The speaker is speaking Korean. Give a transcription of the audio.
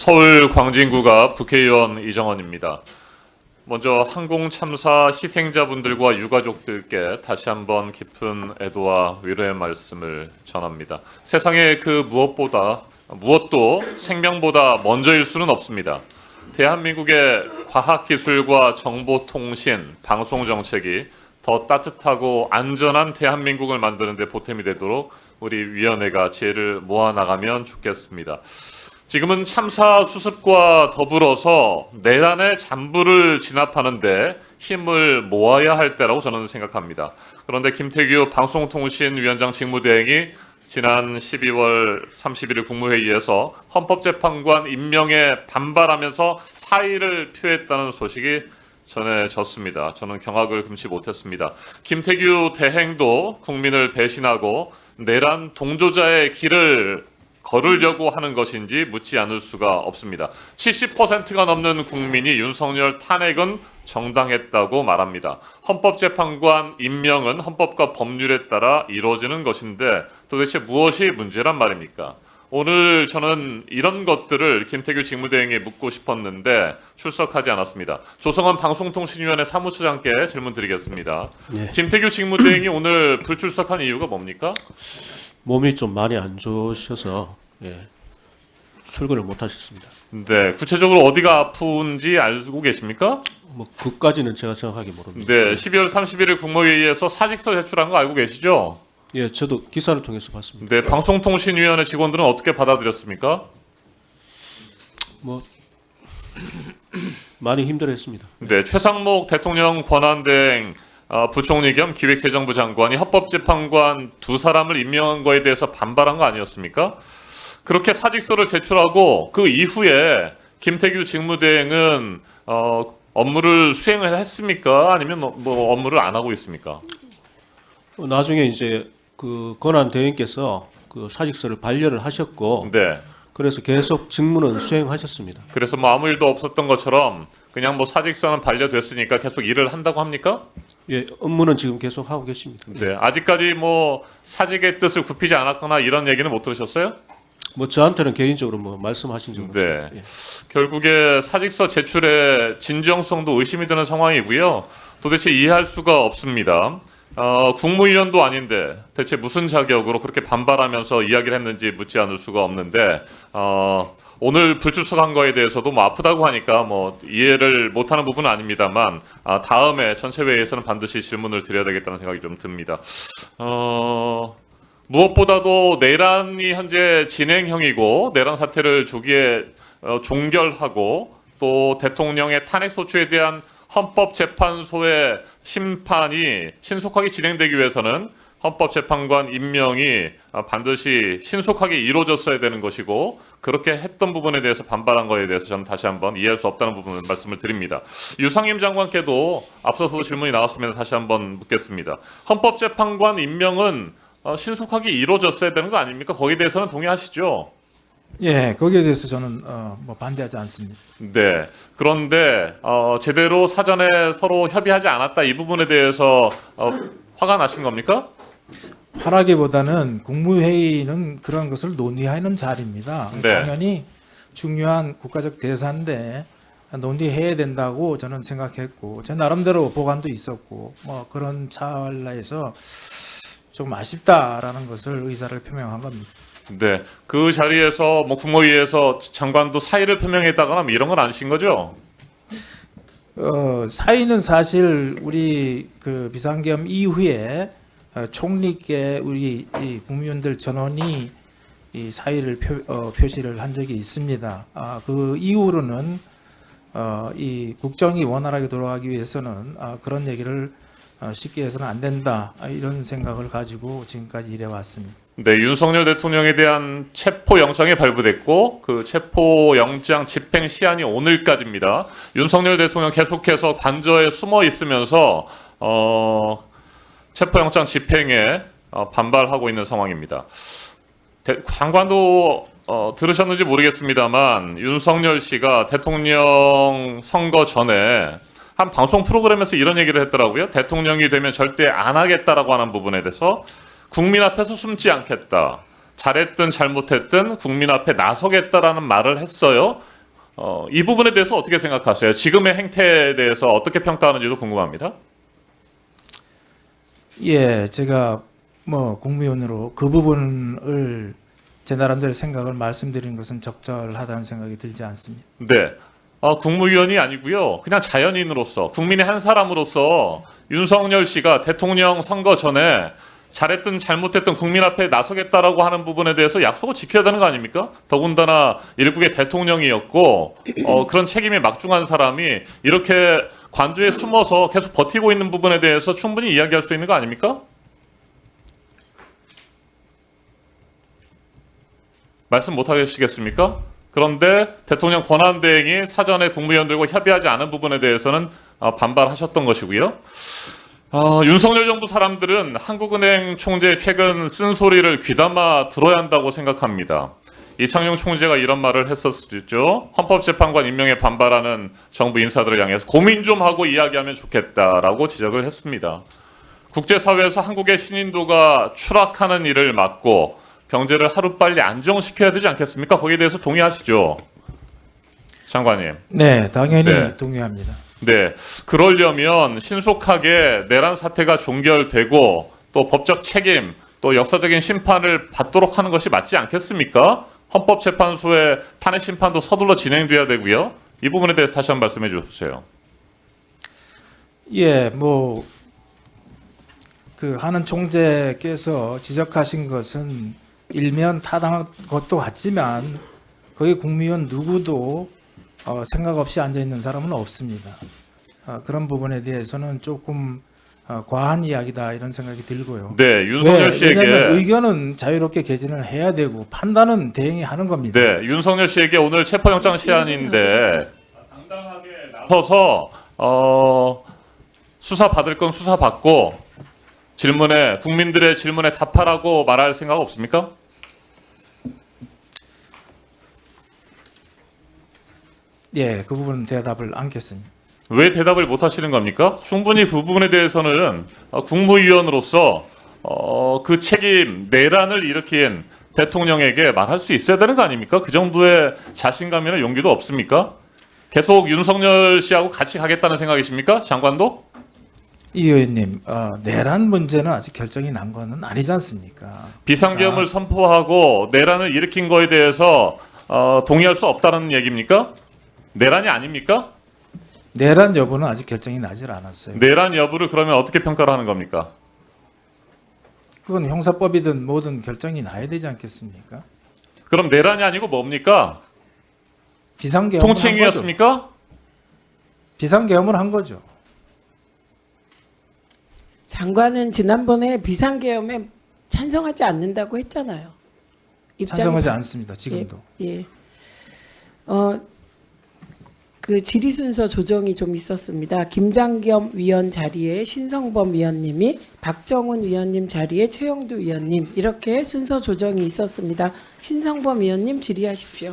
서울 광진구가 국회의원 이정헌입니다. 먼저 항공 참사 희생자분들과 유가족들께 다시 한번 깊은 애도와 위로의 말씀을 전합니다. 세상에 그 무엇도 생명보다 먼저일 수는 없습니다. 대한민국의 과학기술과 정보통신, 방송정책이 더 따뜻하고 안전한 대한민국을 만드는 데 보탬이 되도록 우리 위원회가 지혜를 모아나가면 좋겠습니다. 지금은 참사 수습과 더불어서 내란의 잔부를 진압하는 데 힘을 모아야 할 때라고 저는 생각합니다. 그런데 김태규 방송통신위원장 직무대행이 지난 12월 31일 국무회의에서 헌법재판관 임명에 반발하면서 사의를 표했다는 소식이 전해졌습니다. 저는 경악을 금치 못했습니다. 김태규 대행도 국민을 배신하고 내란 동조자의 길을 걸으려고 하는 것인지 묻지 않을 수가 없습니다. 70%가 넘는 국민이 윤석열 탄핵은 정당했다고 말합니다. 헌법재판관 임명은 헌법과 법률에 따라 이루어지는 것인데 도대체 무엇이 문제란 말입니까? 오늘 저는 이런 것들을 김태규 직무대행에 묻고 싶었는데 출석하지 않았습니다. 조성원 방송통신위원회 사무처장께 질문 드리겠습니다. 네. 김태규 직무대행이 오늘 불출석한 이유가 뭡니까? 몸이 좀 많이 안 좋으셔서 출근을 못 하셨습니다. 네, 구체적으로 어디가 아픈지 알고 계십니까? 뭐 그까지는 제가 정확하게 모릅니다. 네, 12월 31일 국무회의에서 사직서 제출한 거 알고 계시죠? 예, 저도 기사를 통해서 봤습니다. 네, 방송통신위원회 직원들은 어떻게 받아들였습니까? 뭐 많이 힘들어했습니다. 네, 최상목 대통령 권한대행 부총리 겸 기획재정부 장관이 헌법재판관 두 사람을 임명한 거에 대해서 반발한 거 아니었습니까? 그렇게 사직서를 제출하고 그 이후에 김태규 직무대행은 업무를 수행을 했습니까? 아니면 뭐 업무를 안 하고 있습니까? 나중에 이제 그 권한 대행께서 그 사직서를 반려를 하셨고, 네. 그래서 계속 직무는 수행하셨습니다. 그래서 뭐 아무 일도 없었던 것처럼 그냥 뭐 사직서는 반려됐으니까 계속 일을 한다고 합니까? 예, 업무는 지금 계속 하고 계십니다. 네, 아직까지 뭐 사직의 뜻을 굽히지 않았거나 이런 얘기는 못 들으셨어요? 뭐 저한테는 개인적으로 뭐 말씀하신 적 없습니다. 네. 결국에 사직서 제출의 진정성도 의심이 드는 상황이고요. 도대체 이해할 수가 없습니다. 국무위원도 아닌데 대체 무슨 자격으로 그렇게 반발하면서 이야기를 했는지 묻지 않을 수가 없는데 오늘 불출석한 거에 대해서도 뭐 아프다고 하니까 뭐 이해를 못하는 부분은 아닙니다만 다음에 전체 회의에서는 반드시 질문을 드려야 되겠다는 생각이 좀 듭니다. 무엇보다도 내란이 현재 진행형이고 내란 사태를 조기에 종결하고 또 대통령의 탄핵 소추에 대한 헌법재판소의 심판이 신속하게 진행되기 위해서는 헌법재판관 임명이 반드시 신속하게 이루어졌어야 되는 것이고 그렇게 했던 부분에 대해서 반발한 거에 대해서 저는 다시 한번 이해할 수 없다는 부분을 말씀을 드립니다. 유상임 장관께도 앞서서도 질문이 나왔으면 다시 한번 묻겠습니다. 헌법재판관 임명은 신속하게 이루어졌어야 되는 거 아닙니까? 거기에 대해서는 동의하시죠? 예, 거기에 대해서 저는 뭐 반대하지 않습니다. 네. 그런데 제대로 사전에 서로 협의하지 않았다 이 부분에 대해서 화가 나신 겁니까? 화라기보다는 국무회의는 그런 것을 논의하는 자리입니다. 네. 당연히 중요한 국가적 대사인데 논의해야 된다고 저는 생각했고 제 나름대로 보관도 있었고 뭐 그런 찰나에서 좀 아쉽다라는 것을 의사를 표명한 겁니다. 네, 그 자리에서 뭐 국무회의에서 장관도 사의를 표명했다거나 뭐 이런 건 아니신 거죠? 사의는 사실 우리 그 비상계엄 이후에 총리께 우리 이 국무위원들 전원이 이 사의를 표시를 한 적이 있습니다. 그 이후로는 이 국정이 원활하게 돌아가기 위해서는 그런 얘기를 쉽게 해서는 안 된다 이런 생각을 가지고 지금까지 일해왔습니다. 네, 윤석열 대통령에 대한 체포영장이 발부됐고 그 체포영장 집행 시한이 오늘까지입니다. 윤석열 대통령 계속해서 관저에 숨어 있으면서 체포영장 집행에 반발하고 있는 상황입니다. 장관도 들으셨는지 모르겠습니다만 윤석열 씨가 대통령 선거 전에 한 방송 프로그램에서 이런 얘기를 했더라고요. 대통령이 되면 절대 안 하겠다라고 하는 부분에 대해서 국민 앞에서 숨지 않겠다. 잘했든 잘못했든 국민 앞에 나서겠다라는 말을 했어요. 이 부분에 대해서 어떻게 생각하세요? 지금의 행태에 대해서 어떻게 평가하는지도 궁금합니다. 예, 제가 뭐 국무위원으로 그 부분을 제 나름대로 생각을 말씀드리는 것은 적절하다는 생각이 들지 않습니다. 네. 국무위원이 아니고요. 그냥 자연인으로서 국민의 한 사람으로서 윤석열 씨가 대통령 선거 전에 잘했든 잘못했든 국민 앞에 나서겠다라고 하는 부분에 대해서 약속을 지켜야 되는 거 아닙니까? 더군다나 일국의 대통령이었고 그런 책임이 막중한 사람이 이렇게 관저에 숨어서 계속 버티고 있는 부분에 대해서 충분히 이야기할 수 있는 거 아닙니까? 말씀 못 하시겠습니까? 그런데 대통령 권한대행이 사전에 국무위원들과 협의하지 않은 부분에 대해서는 반발하셨던 것이고요. 윤석열 정부 사람들은 한국은행 총재 최근 쓴소리를 귀담아 들어야 한다고 생각합니다. 이창용 총재가 이런 말을 했었죠. 헌법재판관 임명에 반발하는 정부 인사들을 향해서 고민 좀 하고 이야기하면 좋겠다라고 지적을 했습니다. 국제사회에서 한국의 신인도가 추락하는 일을 막고 경제를 하루빨리 안정시켜야 되지 않겠습니까? 거기에 대해서 동의하시죠? 장관님. 네, 당연히 네. 동의합니다. 네, 그러려면 신속하게 내란 사태가 종결되고 또 법적 책임, 또 역사적인 심판을 받도록 하는 것이 맞지 않겠습니까? 헌법재판소의 탄핵 심판도 서둘러 진행돼야 되고요. 이 부분에 대해서 다시 한번 말씀해 주세요. 예, 뭐 그 한은 총재께서 지적하신 것은 일면 타당한 것도 같지만 거기 국무위원 누구도 생각 없이 앉아 있는 사람은 없습니다. 그런 부분에 대해서는 조금 과한 이야기다 이런 생각이 들고요. 네, 윤석열 씨에게 왜냐하면 의견은 자유롭게 개진을 해야 되고 판단은 대행이 하는 겁니다. 네, 윤석열 씨에게 오늘 체포영장 시한인데 당당하게 나서서 수사 받을 건 수사 받고 질문에 국민들의 질문에 답하라고 말할 생각 없습니까? 예, 그 부분은 대답을 않겠습니다. 왜 대답을 못 하시는 겁니까? 충분히 그 부분에 대해서는 국무위원으로서 그 책임 내란을 일으킨 대통령에게 말할 수 있어야 되는 거 아닙니까? 그 정도의 자신감이나 용기도 없습니까? 계속 윤석열 씨하고 같이 가겠다는 생각이십니까? 장관도? 이 의원님, 내란 문제는 아직 결정이 난 거는 아니지 않습니까? 비상계엄을 선포하고 내란을 일으킨 거에 대해서 동의할 수 없다는 얘기입니까? 내란이 아닙니까? 내란 여부는 아직 결정이 나질 않았어요. 내란 여부를 그러면 어떻게 평가를 하는 겁니까? 그건 형사법이든 뭐든 결정이 나야 되지 않겠습니까? 그럼 내란이 아니고 뭡니까? 비상계엄을 한 거죠. 통칭이었습니까? 비상계엄을 한 거죠. 장관은 지난번에 비상계엄에 찬성하지 않는다고 했잖아요. 찬성하지 않습니다. 지금도. 예. 그 질의 순서 조정이 좀 있었습니다. 김장겸 위원 자리에 신성범 위원님이, 박정훈 위원님 자리에 최영두 위원님, 이렇게 순서 조정이 있었습니다. 신성범 위원님 질의하십시오.